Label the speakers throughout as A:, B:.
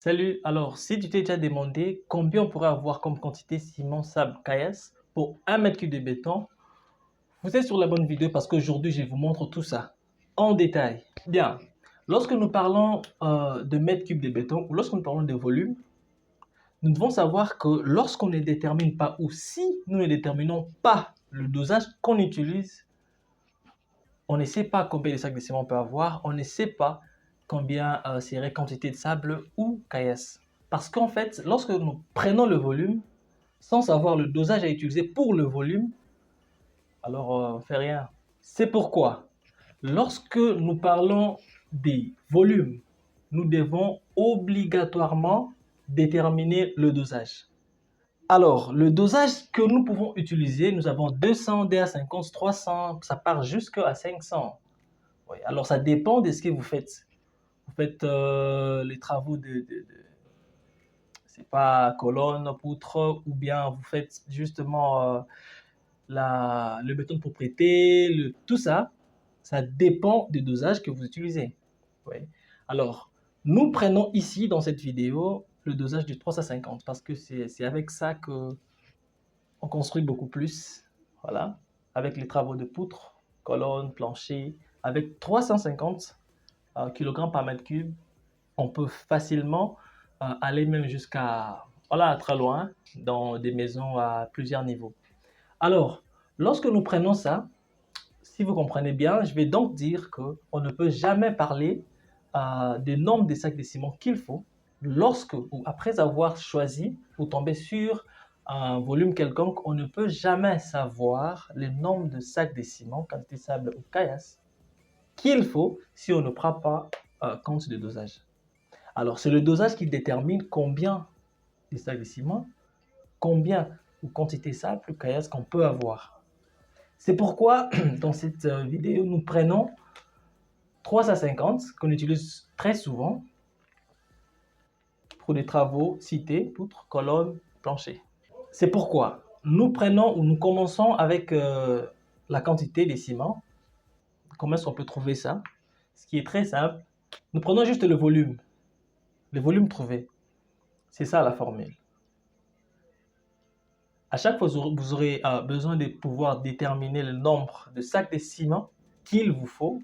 A: Salut, alors si tu t'es déjà demandé combien on pourrait avoir comme quantité ciment, sable, caillasse pour 1 mètre cube de béton, vous êtes sur la bonne vidéo parce qu'aujourd'hui je vous montre tout ça en détail. Bien, lorsque nous parlons de mètre cube de béton ou lorsque nous parlons de volume, nous devons savoir que lorsqu'on ne détermine pas ou si nous ne déterminons pas le dosage qu'on utilise, on ne sait pas combien de sacs de ciment on peut avoir, on ne sait pas combien serait quantité de sable ou caillasse. Parce qu'en fait, lorsque nous prenons le volume, sans savoir le dosage à utiliser pour le volume, alors on ne fait rien. C'est pourquoi, lorsque nous parlons des volumes, nous devons obligatoirement déterminer le dosage. Alors, le dosage que nous pouvons utiliser, nous avons 200, DA50, 300, ça part jusqu'à 500. Oui, alors ça dépend de ce que vous faites. Vous faites les travaux c'est pas colonne, poutre, ou bien vous faites justement le béton de propriété, tout ça, ça dépend du dosage que vous utilisez. Oui. Alors, nous prenons ici dans cette vidéo le dosage du 350 parce que c'est avec ça que on construit beaucoup plus. Voilà, avec les travaux de poutre, colonne, plancher, avec 350 kg par mètre cube, on peut facilement aller même jusqu'à voilà, très loin dans des maisons à plusieurs niveaux. Alors, lorsque nous prenons ça, si vous comprenez bien, je vais donc dire qu'on ne peut jamais parler du nombre de sacs de ciment qu'il faut lorsque ou après avoir choisi ou tombé sur un volume quelconque, on ne peut jamais savoir le nombre de sacs de ciment, quantité de sable ou caillasse qu'il faut si on ne prend pas compte de dosage. Alors, c'est le dosage qui détermine combien de sacs de ciment, combien ou quantité de sable ou caillasse qu'on peut avoir. C'est pourquoi, dans cette vidéo, nous prenons 350 qu'on utilise très souvent pour des travaux cités, poutres, colonnes, plancher. C'est pourquoi nous prenons ou nous commençons avec la quantité des ciments. Comment est-ce qu'on peut trouver ça? Ce qui est très simple, nous prenons juste le volume trouvé. C'est ça la formule. À chaque fois, vous aurez besoin de pouvoir déterminer le nombre de sacs de ciment qu'il vous faut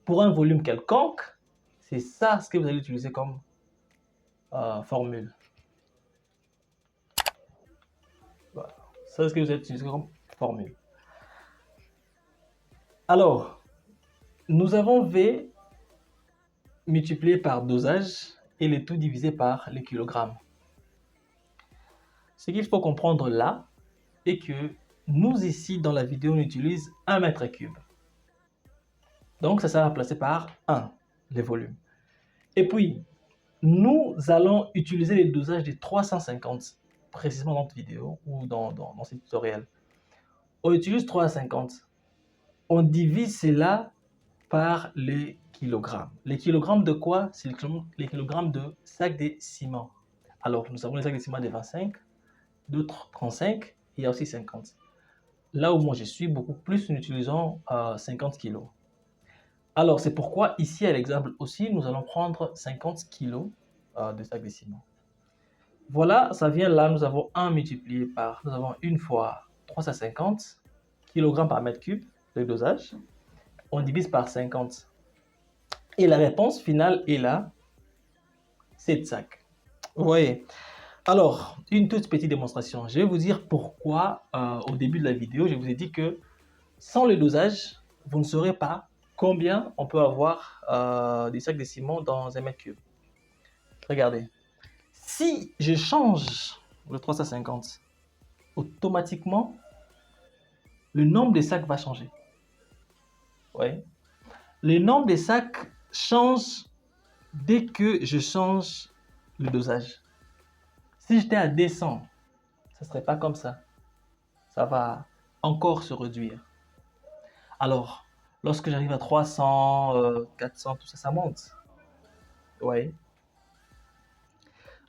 A: pour un volume quelconque. C'est ça ce que vous allez utiliser comme formule. Voilà. Ça, c'est ce que vous allez utiliser comme formule. Alors, nous avons V multiplié par dosage et le tout divisé par les kilogrammes. Ce qu'il faut comprendre là est que nous ici dans la vidéo on utilise 1 mètre cube. Donc ça sera remplacé par 1, les volumes. Et puis, nous allons utiliser les dosages de 350, précisément dans notre vidéo ou dans ce tutoriel. On utilise 350. On divise cela par les kilogrammes. Les kilogrammes de quoi? C'est les kilogrammes de sacs de ciment. Alors, nous avons les sacs de ciment de 25, d'autres 35, et il y a aussi 50. Là où moi je suis, beaucoup plus, nous utilisons 50 kg. Alors, c'est pourquoi ici à l'exemple aussi, nous allons prendre 50 kg de sacs de ciment. Voilà, ça vient là, nous avons 1 multiplié par, nous avons une fois 350 kg par mètre cube de dosage. On divise par 50. Et la réponse finale est là, 7 sacs. Vous voyez? Alors, une toute petite démonstration. Je vais vous dire pourquoi au début de la vidéo, je vous ai dit que sans le dosage, vous ne saurez pas combien on peut avoir des sacs de ciment dans un mètre cube. Regardez. Si je change le 350, automatiquement, le nombre de sacs va changer. Ouais. Le nombre de sacs change dès que je change le dosage. Si j'étais à 200, ça ne serait pas comme ça. Ça va encore se réduire. Alors, lorsque j'arrive à 300, 400, tout ça, ça monte. Ouais.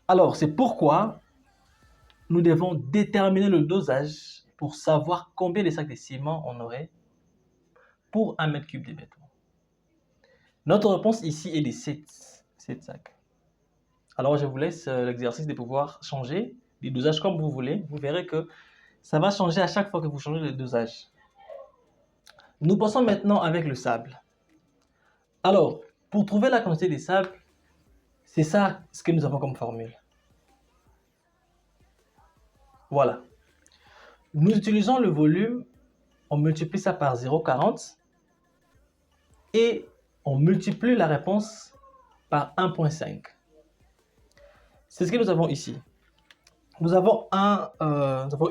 A: Alors, c'est pourquoi nous devons déterminer le dosage pour savoir combien de sacs de ciment on aurait pour 1 mètre cube de béton. Notre réponse ici est de 7 sacs. Alors, je vous laisse l'exercice de pouvoir changer les dosages comme vous voulez. Vous verrez que ça va changer à chaque fois que vous changez le dosage. Nous passons maintenant avec le sable. Alors, pour trouver la quantité des sables, c'est ça ce que nous avons comme formule. Voilà. Nous utilisons le volume, on multiplie ça par 0,40 et on multiplie la réponse par 1,5. C'est ce que nous avons ici. Nous avons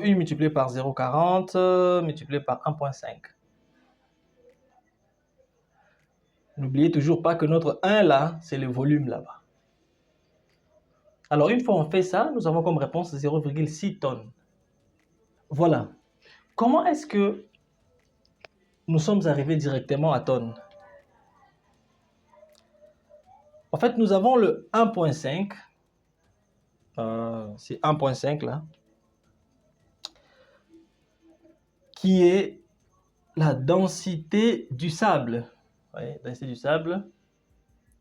A: U multiplié par 0,40 multiplié par 1,5. N'oubliez toujours pas que notre 1 là, c'est le volume là-bas. Alors, une fois on fait ça, nous avons comme réponse 0,6 tonnes. Voilà. Comment est-ce que nous sommes arrivés directement à tonnes? En fait, nous avons le 1,5. C'est 1,5 là. Qui est la densité du sable. Ouais, densité du sable.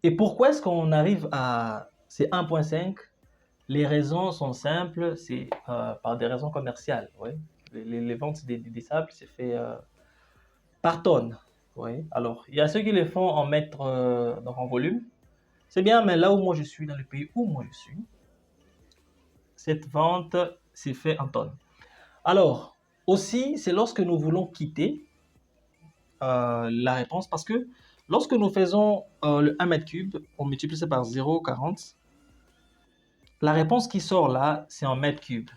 A: Et pourquoi est-ce qu'on arrive à ces 1,5? Les raisons sont simples, c'est par des raisons commerciales. Ouais. Les ventes des sables, c'est fait par tonne. Ouais. Alors, il y a ceux qui les font en mètres, donc en volume. C'est bien, mais là où moi je suis, dans le pays où moi je suis, cette vente s'est fait en tonnes. Alors, aussi, c'est lorsque nous voulons quitter la réponse, parce que lorsque nous faisons le 1 mètre cube, on multiplie ça par 0,40. La réponse qui sort là, c'est en mètre cube.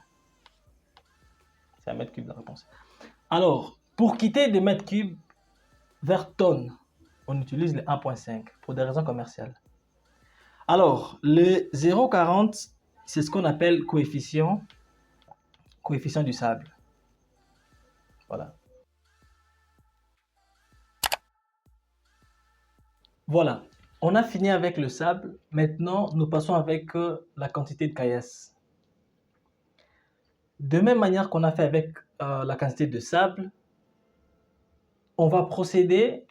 A: C'est un mètre cube la réponse. Alors, pour quitter de mètre cube vers tonnes, on utilise le 1,5 pour des raisons commerciales. Alors, le 0,40, c'est ce qu'on appelle coefficient du sable. Voilà. Voilà. On a fini avec le sable. Maintenant, nous passons avec la quantité de caillasse. De même manière qu'on a fait avec la quantité de sable, on va procéder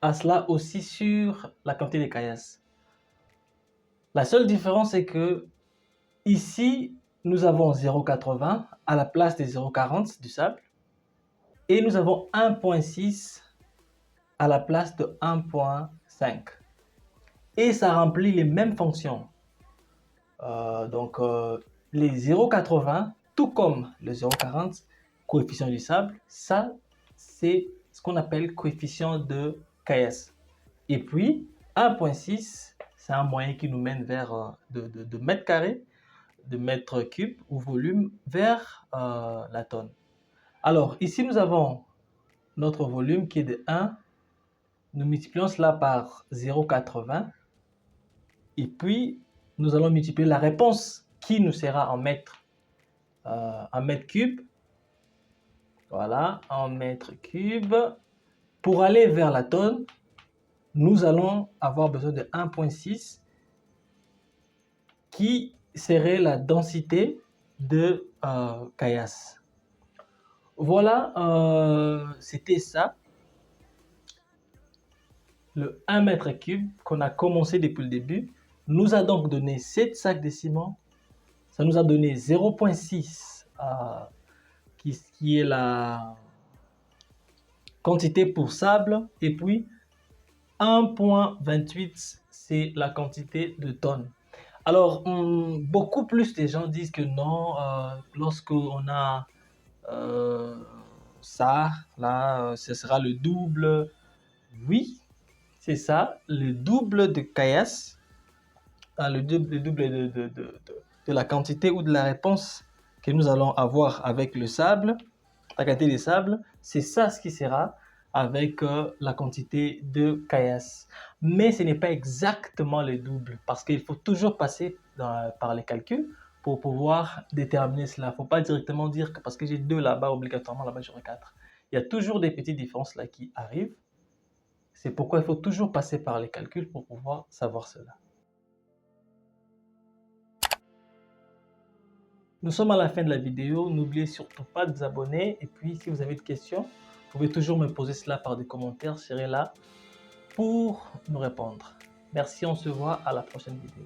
A: à cela aussi sur la quantité de caillasse. La seule différence est que ici, nous avons 0,80 à la place des 0,40 du sable et nous avons 1,6 à la place de 1,5. Et ça remplit les mêmes fonctions. Les 0,80, tout comme le 0,40, coefficient du sable, ça, c'est ce qu'on appelle coefficient de caillasse. Et puis, 1,6, c'est un moyen qui nous mène vers de mètres carrés, de mètres cubes ou volume vers la tonne. Alors, ici, nous avons notre volume qui est de 1. Nous multiplions cela par 0,80. Et puis, nous allons multiplier la réponse qui nous sera en mètres cubes. Voilà, en mètres cubes. Pour aller vers la tonne, nous allons avoir besoin de 1,6 qui serait la densité de caillasse. Voilà, c'était ça. Le 1 mètre cube qu'on a commencé depuis le début nous a donc donné 7 sacs de ciment. Ça nous a donné 0,6 qui est la quantité pour sable. Et puis 1,28 c'est la quantité de tonnes. Alors, beaucoup plus de gens disent que non, lorsqu'on a ça, là, ce sera le double. Oui, c'est ça, le double de caillasse, le double de la quantité ou de la réponse que nous allons avoir avec le sable, la quantité des sables, c'est ça ce qui sera avec la quantité de caillasse. Mais ce n'est pas exactement le double parce qu'il faut toujours passer par les calculs pour pouvoir déterminer cela. Il ne faut pas directement dire que parce que j'ai 2 là-bas, obligatoirement là-bas j'aurai 4. Il y a toujours des petites différences là qui arrivent. C'est pourquoi il faut toujours passer par les calculs pour pouvoir savoir cela. Nous sommes à la fin de la vidéo. N'oubliez surtout pas de vous abonner. Et puis, si vous avez des questions, vous pouvez toujours me poser cela par des commentaires. Je serai là pour nous répondre. Merci, on se voit à la prochaine vidéo.